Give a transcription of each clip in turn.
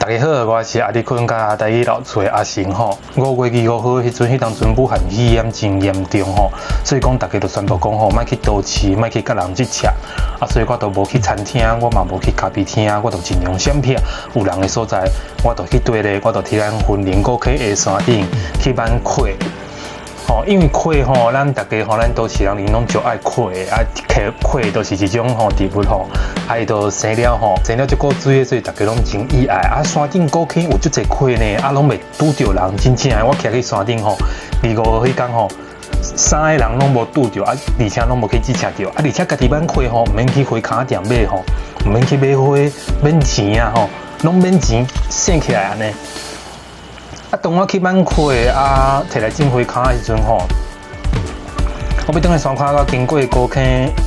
大家好，我是阿力坤甲阿台语老厝的阿成吼。5月25号迄当阵武汉肺炎真严重吼，所以讲大家就宣布讲吼，莫去都市，莫去甲人接触。所以我就无去餐厅，我嘛无去咖啡厅，我就尽量闪避有人的所在，我就去对咧，我就去咱云林高溪下山顶去挽溪。 吼，因为溪吼，咱大家吼，咱都市人拢就爱溪，溪都是一种吼植物吼，伊就生了吼，生了一股水，所以大家拢真意爱。山顶高溪有足侪溪呢，拢袂拄着人，真正的我徛去山顶吼，25号迄天吼，3个人拢无拄着，而且拢无去接触着，而且家己挽溪吼，毋免去花卡店买吼，毋免去买花，免钱啊吼，拢免钱，省起来安尼。 当我去挽溪摕来种花卡的时阵吼，我要登去山脚，我经过高溪，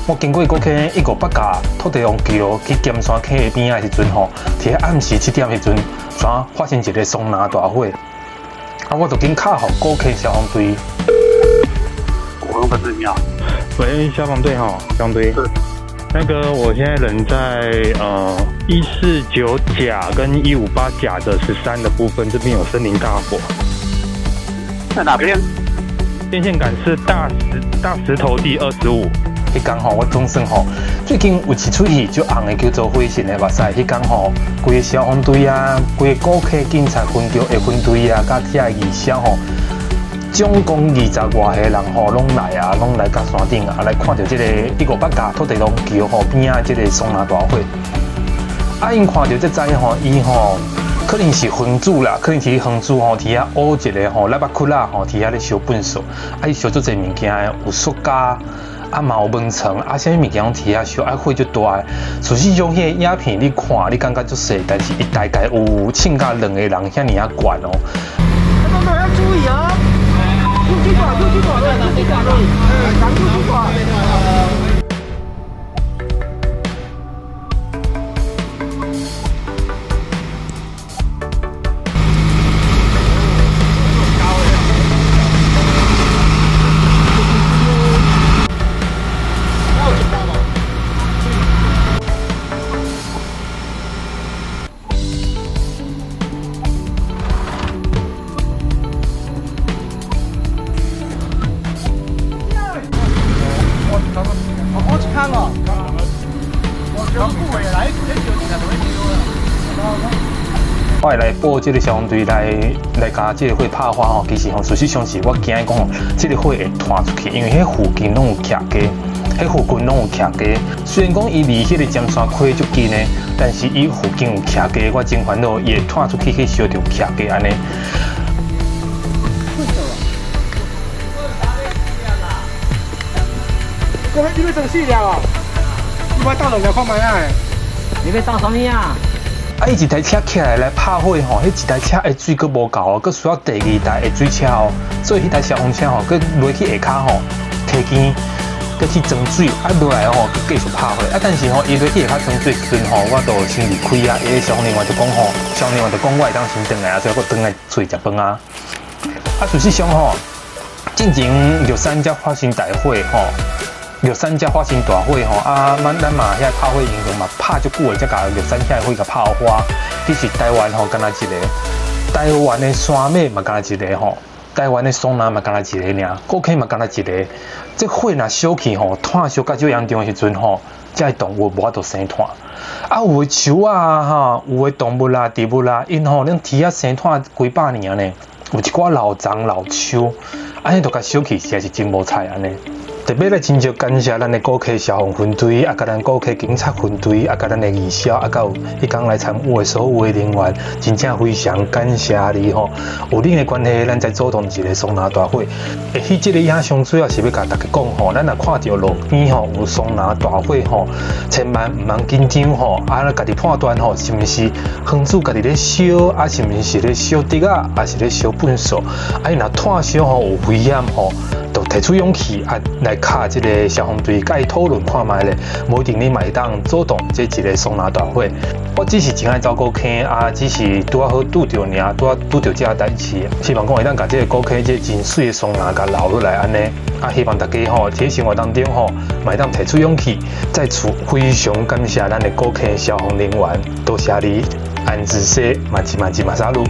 我经过高溪158架土地公桥去剑山溪的边仔时阵吼，伫暗时7点时阵，怎发生一个松林大火，我就紧敲互高溪消防队。国防分队你好，喂，消防队哈，消防队。 那个，我现在人在149甲跟158甲的13的部分，这边有森林大火。在哪边？电线杆是大石头地25。迄天吼，我总算吼，最近有一出戏就红的叫做《火神的目屎》。迄天吼，规个消防队啊，规个高溪警察分局的分队啊，甲遮义消吼。 总共20外个人吼，拢来到山顶啊，来看到这个158架土地公桥吼边啊，这个松林大火。因看到这知吼，伊吼可能是分子啦，可能是分子吼，伫遐乌一个吼喇叭窟啦吼，伫遐咧烧粪扫，伊烧做侪物件的，有塑胶。 嘛有蚊虫，啥物物件拢伫遐烧，火就大个。事实上，迄个影片你看，你感觉足细，但是伊大概有剩甲2个人遐尔啊悬哦。那么要注意啊！出去管，出去管，出去管，赶出去管。 我来报这个消防队来甲这个火拍花吼，其实吼，事实上是我惊讲吼，这个火会传出去，因为迄附近拢有徛家，迄附近拢有徛家。虽然讲伊离迄个尖山溪足近呢，但是伊附近有徛家，我真烦恼，伊会传出去去烧着徛家安尼。各位，你要生气了哦！你要倒两个看卖啊！你要倒什么啊？ 伊一台车起来拍火吼，迄一台车的水佫无够哦，佫需要第2台的水车哦，所以迄台消防车吼，佫落去下骹吼，提肩佫去装水，落来吼，佫继续拍火。但是吼，伊落去下骹装水时阵吼，我就先离开啊。伊个消防人员就讲吼，消防人员就讲我会当先转来啊，所以我转来出去食饭啊。事实上吼，进前玉山才发生大火吼。 玉山才发生大火吼，咱嘛遐拍火英雄嘛拍足久的，才甲玉山遐火甲拍花。其实台湾吼，干那一个，台湾的山尾嘛干那一个吼，台湾的松林嘛干那一个尔，高溪嘛干那一个。这火若烧去吼，炭烧甲最严重的时阵吼，这动物无法度生炭。有的树啊哈，有的动物啦、植物啦，因吼恁铁啊生炭几百年呢，有一寡老樟、老树，安尼都甲烧去，实在是真无彩安尼。 特别来真少感谢咱的高溪消防分队，甲咱高溪警察分队，甲咱的义消，甲有迄天来参与的所有的人员，真正非常感谢你吼！有恁的关系，咱才主动一个松林大火。会去这个影像主要是要甲大家讲吼，咱若看到路边吼有松林大火吼，千万唔通紧张吼，家己判断吼是毋是房主家己咧烧，是毋是咧烧竹啊，是咧烧粪扫，若炭烧吼有危险吼。 就提出勇气来卡这个消防队，甲伊讨论看卖咧，无一定你嘛会当主动这一个松林大火。我只是真爱走高溪只是拄好拄着尔，拄着这代志。希望讲会当甲这个高溪这真水的松林甲留落来安尼。希望大家吼在生活当中吼，嘛会当提出勇气，再次非常感谢咱的高溪消防人员，多谢你。安子西马吉马萨路。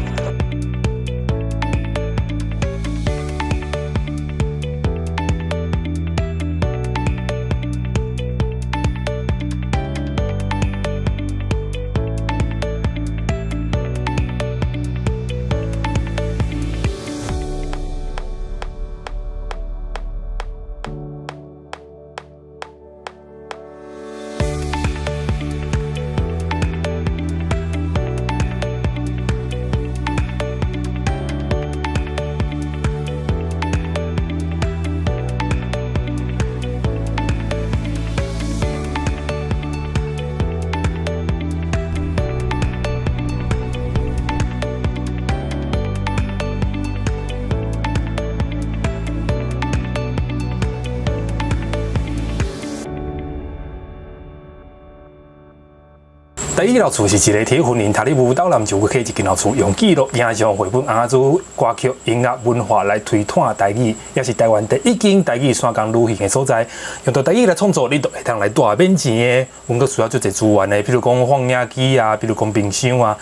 第一条厝是一个铁婚姻，塔里舞蹈南就会起一间老厝，用记录影像绘本、阿祖歌曲、音乐文化来推广台语，也是台湾第一间台语山冈旅行的所在。用到台语来创作，你都会当来带免钱的，阮阁需要足侪资源的，比如讲放映机啊，比如讲冰箱啊，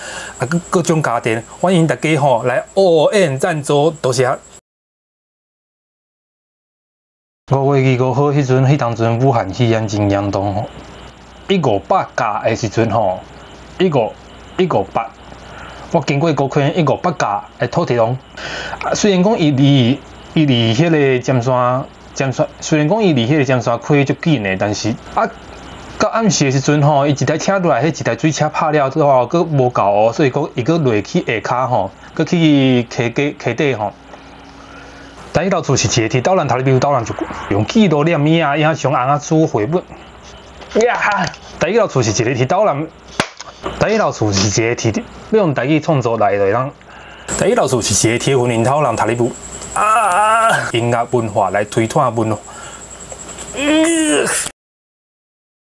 各种家电，欢迎大家吼来ON赞助，多谢。5月25号迄阵，迄当阵武汉肺炎真严重吼。158架的时阵吼，158，我经过高圈158架的土地龙。虽然讲伊离迄个尖山，虽然讲伊离迄个尖山开足近的，但是到暗时的时阵吼，伊一台车落来，迄一台水车拍了之后，佫无够哦，所以讲伊佫落去下骹吼，佫去溪底吼。第一道厝是一个铁道栏，头里边导览就用记录念影啊，影像红字绘本。呀！第一道厝是一个铁道栏，第一道厝是一个铁，要用台语创作来的人。第一道厝是一个铁婚姻头人塔里布音乐文化来推广文化。